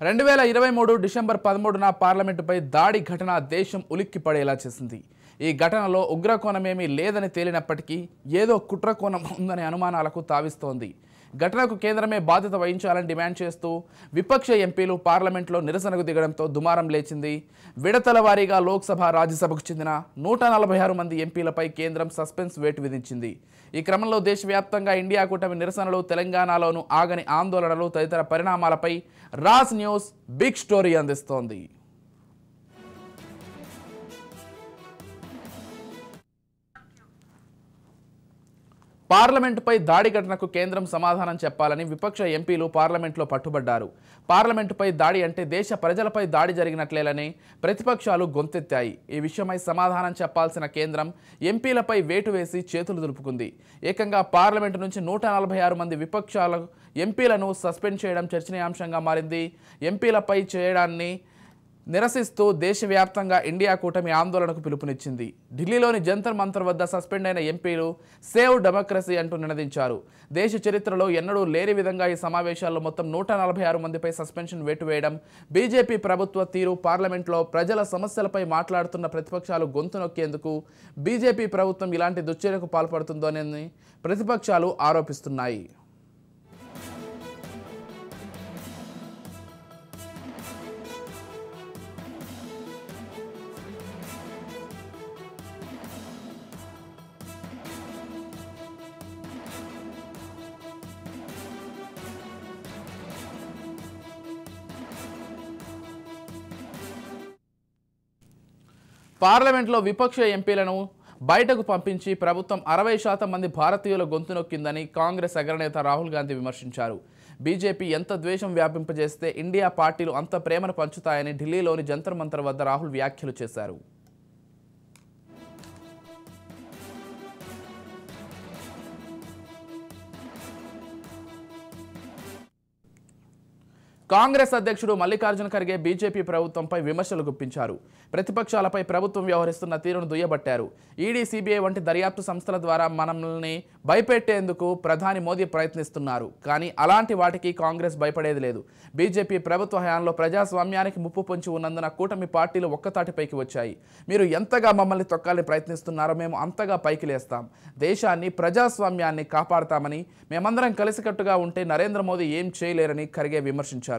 2023 December 13న పార్లమెంటుపై దాడి ఘటన దేశం ఉలిక్కిపడేలా చేసింది. ఈ ఘటనలో ఉగ్రకోణమేమీ లేదని తేలినప్పటికీ ఏదో కుట్రకోణం ఉందనే అనుమానాలకు తావిస్తోంది. ఘటనకు కేంద్రమే బాధ్యత వహించాలని డిమాండ్ చేస్తూ విపక్ష ఎంపీలు పార్లమెంట్లో నిరసనకు దిగడంతో దుమారం లేచింది. విడతల వారీగా లోక్సభ, రాజ్యసభకు చెందిన 146 మంది ఎంపీలపై కేంద్రం సస్పెన్స్ వేటు విధించింది. ఈ క్రమంలో దేశవ్యాప్తంగా ఇండియా కూటమి నిరసనలు, తెలంగాణలోనూ ఆగని ఆందోళనలు తదితర పరిణామాలపై రాజ్ న్యూస్ బిగ్ స్టోరీ అందిస్తోంది. పార్లమెంటుపై దాడి ఘటనకు కేంద్రం సమాధానం చెప్పాలని విపక్ష ఎంపీలు పార్లమెంట్లో పట్టుబడ్డారు. పార్లమెంటుపై దాడి అంటే దేశ ప్రజలపై దాడి జరిగినట్లేలని ప్రతిపక్షాలు గొంతెత్తాయి. ఈ విషయమై సమాధానం చెప్పాల్సిన కేంద్రం ఎంపీలపై వేటు వేసి చేతులు దులుపుకుంది. ఏకంగా పార్లమెంటు నుంచి 146 మంది విపక్షాల ఎంపీలను సస్పెండ్ చేయడం చర్చనీయాంశంగా మారింది. ఎంపీలపై చేయడాన్ని నిరసిస్తూ దేశవ్యాప్తంగా ఇండియా కూటమి ఆందోళనకు పిలుపునిచ్చింది. ఢిల్లీలోని జంతర్ మంతర్ వద్ద సస్పెండ్ అయిన ఎంపీలు సేవ్ డెమోక్రసీ అంటూ నినదించారు. దేశ చరిత్రలో ఎన్నడూ లేని విధంగా ఈ సమావేశాల్లో మొత్తం 146 మందిపై సస్పెన్షన్ వేటు వేయడం, బీజేపీ ప్రభుత్వ తీరు, పార్లమెంట్లో ప్రజల సమస్యలపై మాట్లాడుతున్న ప్రతిపక్షాలు గొంతు నొక్కేందుకు బీజేపీ ప్రభుత్వం ఇలాంటి దుశ్చర్యకు పాల్పడుతుందోనని ప్రతిపక్షాలు ఆరోపిస్తున్నాయి. పార్లమెంట్లో విపక్ష ఎంపీలను బయటకు పంపించి ప్రభుత్వం 60% మంది భారతీయుల గొంతు నొక్కిందని కాంగ్రెస్ అగ్రనేత రాహుల్ గాంధీ విమర్శించారు. బీజేపీ ఎంత ద్వేషం వ్యాపింపజేస్తే ఇండియా పార్టీలు అంత ప్రేమను పంచుతాయని ఢిల్లీలోని జంతర్ మంతర్ వద్ద రాహుల్ వ్యాఖ్యలు చేశారు. కాంగ్రెస్ అధ్యక్షుడు మల్లికార్జున ఖర్గే బీజేపీ ప్రభుత్వంపై విమర్శలు గుప్పించారు. ప్రతిపక్షాలపై ప్రభుత్వం వ్యవహరిస్తున్న తీరును దుయ్యబట్టారు. ఈడీ, సిబిఐ వంటి దర్యాప్తు సంస్థల ద్వారా మనల్ని భయపెట్టేందుకు ప్రధాని మోదీ ప్రయత్నిస్తున్నారు. కానీ అలాంటి వాటికి కాంగ్రెస్ భయపడేది లేదు. బీజేపీ ప్రభుత్వ హయాంలో ప్రజాస్వామ్యానికి ముప్పు పొంచి ఉన్నందున కూటమి పార్టీలు ఒక్కతాటిపైకి వచ్చాయి. మీరు ఎంతగా మమ్మల్ని తొక్కాలని ప్రయత్నిస్తున్నారో మేము అంతగా పైకి లేస్తాం. దేశాన్ని, ప్రజాస్వామ్యాన్ని కాపాడతామని, మేమందరం కలిసికట్టుగా ఉంటే నరేంద్ర మోదీ ఏం చేయలేరని ఖర్గే విమర్శించారు.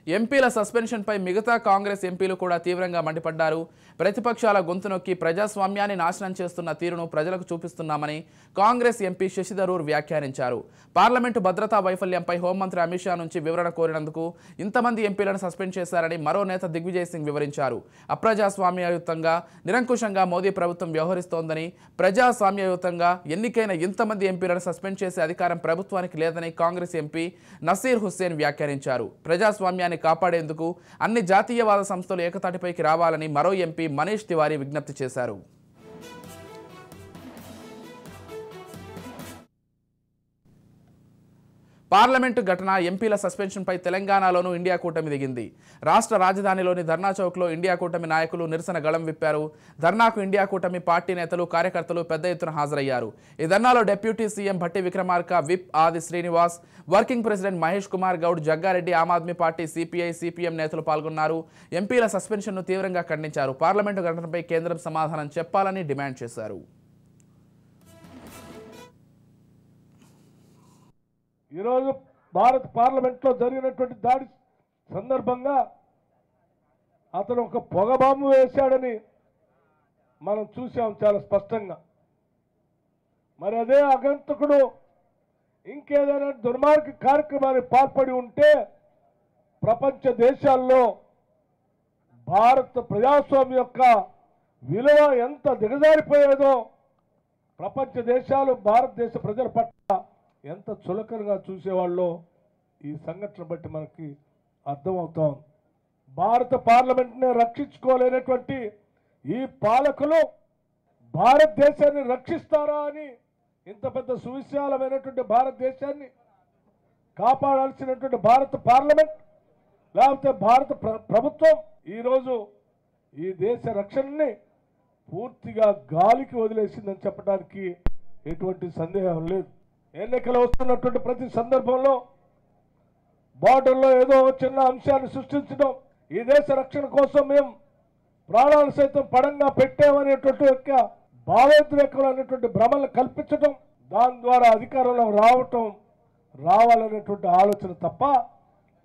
ఎంపీల సస్పెన్షన్పై మిగతా కాంగ్రెస్ ఎంపీలు కూడా తీవ్రంగా మండిపడ్డారు. ప్రతిపక్షాల గొంతు నొక్కి ప్రజాస్వామ్యాన్ని నాశనం చేస్తున్న తీరును ప్రజలకు చూపిస్తున్నామని కాంగ్రెస్ ఎంపీ శశి థరూర్ వ్యాఖ్యానించారు. పార్లమెంటు భద్రతా వైఫల్యంపై హోంమంత్రి అమిత్ షా నుంచి వివరణ కోరినందుకు ఇంతమంది ఎంపీలను సస్పెండ్ చేశారని మరో నేత దిగ్విజయ్ సింగ్ వివరించారు. అప్రజాస్వామ్యయుతంగా, నిరంకుశంగా మోదీ ప్రభుత్వం వ్యవహరిస్తోందని, ప్రజాస్వామ్యయుతంగా ఎన్నికైన ఇంతమంది ఎంపీలను సస్పెండ్ చేసే అధికారం ప్రభుత్వానికి లేదని కాంగ్రెస్ ఎంపీ నసీర్ హుస్సేన్ వ్యాఖ్యానించారు. ప్రజాస్వామ్యాన్ని కాపాడేందుకు అన్ని జాతీయవాద సంస్థలు ఏకతాటిపైకి రావాలని మరో ఎంపీ మనీష్ తివారీ విజ్ఞప్తి చేశారు. పార్లమెంటు ఘటన, ఎంపీల సస్పెన్షన్పై తెలంగాణలోనూ ఇండియా కూటమి దిగింది. రాష్ట్ర రాజధానిలోని ధర్నా చౌక్లో ఇండియా కూటమి నాయకులు నిరసన గళం విప్పారు. ధర్నాకు ఇండియా కూటమి పార్టీ నేతలు, కార్యకర్తలు పెద్ద ఎత్తున హాజరయ్యారు. ఈ ధర్నాలో deputy CM Bhatti Vikramarka, whip Adi Srinivas, working president Mahesh Kumar Goud, Jaggareddy, Aam Aadmi party, CPI, CPM నేతలు పాల్గొన్నారు. ఎంపీల సస్పెన్షన్ను తీవ్రంగా ఖండించారు. పార్లమెంటు ఘటనపై కేంద్రం సమాధానం చెప్పాలని డిమాండ్ చేశారు. ఈరోజు భారత పార్లమెంట్లో జరిగినటువంటి దాడి సందర్భంగా అతను ఒక పొగ బాంబు వేశాడని మనం చూసాం చాలా స్పష్టంగా. మరి అదే అగంతకుడు ఇంకేదైనా దుర్మార్గ కార్యక్రమానికి పాల్పడి ఉంటే ప్రపంచ దేశాల్లో భారత ప్రజాస్వామ్యం యొక్క విలువ ఎంత దిగజారిపోయేదో ప్రపంచ దేశాలు భారతదేశ ప్రజల పట్ల ఎంత చులకనగా చూసేవాళ్ళో ఈ సంఘటన బట్టి మనకి అర్థమవుతాం. భారత పార్లమెంట్ని రక్షించుకోలేనటువంటి ఈ పాలకులు భారతదేశాన్ని రక్షిస్తారా అని ఇంత పెద్ద సువిశాలమైనటువంటి భారతదేశాన్ని కాపాడాల్సినటువంటి భారత పార్లమెంట్ లేకపోతే భారత ప్రభుత్వం ఈరోజు ఈ దేశ రక్షణని పూర్తిగా గాలికి వదిలేసిందని చెప్పడానికి ఎటువంటి సందేహం లేదు. ఎన్నికలు వస్తున్నటువంటి ప్రతి సందర్భంలో బార్డర్లో ఏదో ఒక చిన్న అంశాన్ని సృష్టించడం, ఈ దేశ రక్షణ కోసం మేము ప్రాణాలు సైతం పడంగా పెట్టామనేటువంటి యొక్క భావోద్రేకం అనేటువంటి భ్రమలు కల్పించడం, దాని ద్వారా అధికారంలో రావాలనేటువంటి ఆలోచన తప్ప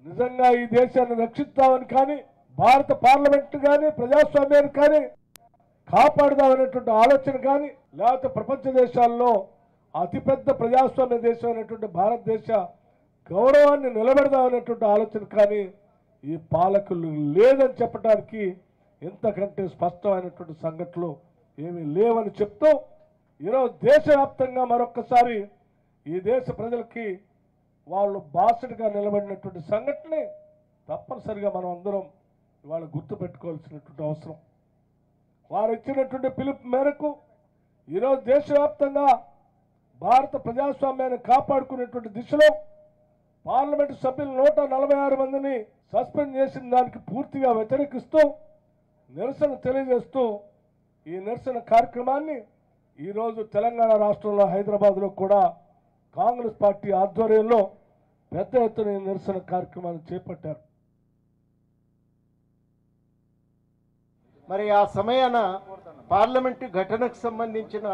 నిజంగా ఈ దేశాన్ని రక్షిద్దామని కానీ, భారత పార్లమెంట్ కానీ, ప్రజాస్వామ్యాన్ని కానీ కాపాడుదామనేటువంటి ఆలోచన కానీ, లేకపోతే ప్రపంచ దేశాల్లో అతిపెద్ద ప్రజాస్వామ్య దేశం అనేటువంటి భారతదేశ గౌరవాన్ని నిలబెడదామనేటువంటి ఆలోచన కానీ ఈ పాలకులు లేదని చెప్పడానికి ఇంతకంటే స్పష్టమైనటువంటి సంఘటనలు ఏమీ లేవని చెప్తూ ఈరోజు దేశవ్యాప్తంగా మరొక్కసారి ఈ దేశ ప్రజలకి వాళ్ళు బాసటగా నిలబడినటువంటి సంఘటనని తప్పనిసరిగా మనం అందరం ఇవాళ గుర్తుపెట్టుకోవాల్సినటువంటి అవసరం. వారు ఇచ్చినటువంటి పిలుపు మేరకు ఈరోజు దేశవ్యాప్తంగా భారత ప్రజాస్వామ్యాన్ని కాపాడుకునేటువంటి దిశలో పార్లమెంటు సభ్యులు 146 మందిని సస్పెండ్ చేసిన దానికి పూర్తిగా వ్యతిరేకిస్తూ నిరసన తెలియజేస్తూ ఈ నిరసన కార్యక్రమాన్ని ఈరోజు తెలంగాణ రాష్ట్రంలో హైదరాబాద్లో కూడా కాంగ్రెస్ పార్టీ ఆధ్వర్యంలో పెద్ద ఎత్తున ఈ నిరసన కార్యక్రమాన్ని చేపట్టారు. మరి ఆ సమయాన పార్లమెంటు ఘటనకు సంబంధించిన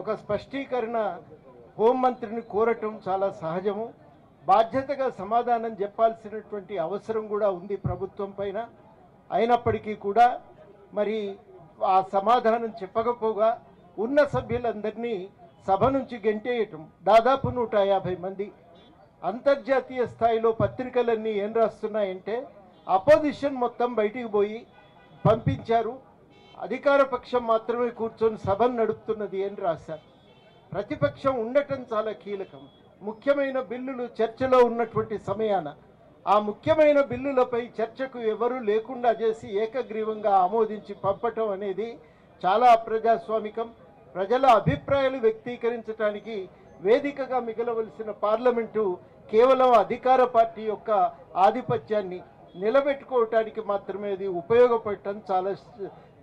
ఒక స్పష్టీకరణ హోంమంత్రిని కోరటం చాలా సహజము. బాధ్యతగా సమాధానం చెప్పాల్సినటువంటి అవసరం కూడా ఉంది ప్రభుత్వం పైన. అయినప్పటికీ కూడా మరి ఆ సమాధానం చెప్పకపోగా ఉన్న సభ్యులందరినీ సభ నుంచి గెంటేయటం, దాదాపు 150 మంది. అంతర్జాతీయ స్థాయిలో పత్రికలన్నీ ఏం రాస్తున్నాయంటే అపోజిషన్ మొత్తం బయటికి పోయి పంపించారు, అధికార పక్షం మాత్రమే కూర్చొని సభను నడుపుతున్నది అని రాశారు. ప్రతిపక్షం ఉండటం చాలా కీలకం. ముఖ్యమైన బిల్లులు చర్చలో ఉన్నటువంటి సమయాన ఆ ముఖ్యమైన బిల్లులపై చర్చకు ఎవరూ లేకుండా చేసి ఏకగ్రీవంగా ఆమోదించి పంపటం అనేది చాలా అప్రజాస్వామికం. ప్రజల అభిప్రాయాలు వ్యక్తీకరించడానికి వేదికగా మిగలవలసిన పార్లమెంటు కేవలం అధికార పార్టీ యొక్క ఆధిపత్యాన్ని నిలబెట్టుకోవటానికి మాత్రమే అది ఉపయోగపడటం చాలా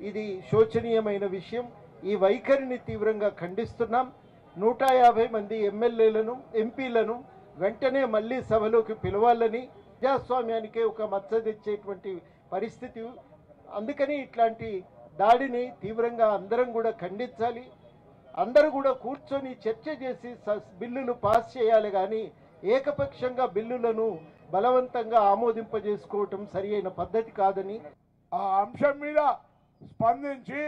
ఇది శోచనీయమైన విషయం. ఈ వైఖరిని తీవ్రంగా ఖండిస్తున్నాం. 150 మంది ఎమ్మెల్యేలను, ఎంపీలను వెంటనే మళ్ళీ సభలోకి పిలవాలని, ప్రజాస్వామ్యానికే ఒక మచ్చ తెచ్చేటువంటి పరిస్థితి. అందుకని ఇట్లాంటి దాడిని తీవ్రంగా అందరం కూడా ఖండించాలి. అందరూ కూడా కూర్చొని చర్చ చేసి బిల్లులు పాస్ చేయాలి, కానీ ఏకపక్షంగా బిల్లులను బలవంతంగా ఆమోదింపజేసుకోవటం సరి అయిన పద్ధతి కాదని, ఆ అంశం మీద స్పందించి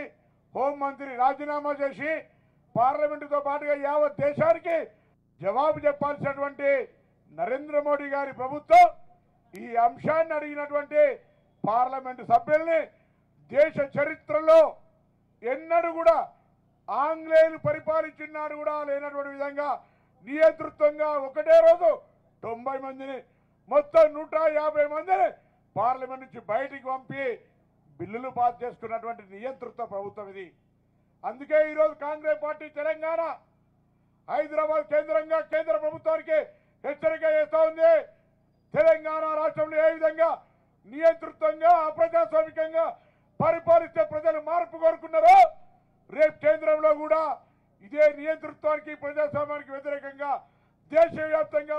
హోంమంత్రి రాజీనామా చేసి పార్లమెంటుతో పాటుగా యావత్ దేశానికి జవాబు చెప్పాల్సినటువంటి నరేంద్ర మోడీ గారి ప్రభుత్వం ఈ అంశాన్ని అడిగినటువంటి పార్లమెంటు సభ్యుల్ని దేశ చరిత్రలో ఎన్నడూ కూడా ఆంగ్లేయులు పరిపాలించినాడు కూడా లేనటువంటి విధంగా నియంతృత్వంగా ఒకటే రోజు 90 మందిని, మొత్తం 150 మందిని పార్లమెంట్ నుంచి బయటికి పంపి బిల్లులు పాస్ చేసుకున్నటువంటి నియంతృత్వ ప్రభుత్వం ఇది. అందుకే ఈరోజు కాంగ్రెస్ పార్టీ తెలంగాణ, హైదరాబాద్ కేంద్రంగా కేంద్ర ప్రభుత్వానికి హెచ్చరిక చేస్తూ ఉంది. తెలంగాణ రాష్ట్రంలో ఏ విధంగా నియంతృత్వంగా అప్రజాస్వామికంగా పరిపాలిస్తే ప్రజలు మార్పు కోరుకున్నారో, రేపు కేంద్రంలో కూడా ఇదే నియంతృత్వానికి ప్రజాస్వామ్యానికి వ్యతిరేకంగా దేశవ్యాప్తంగా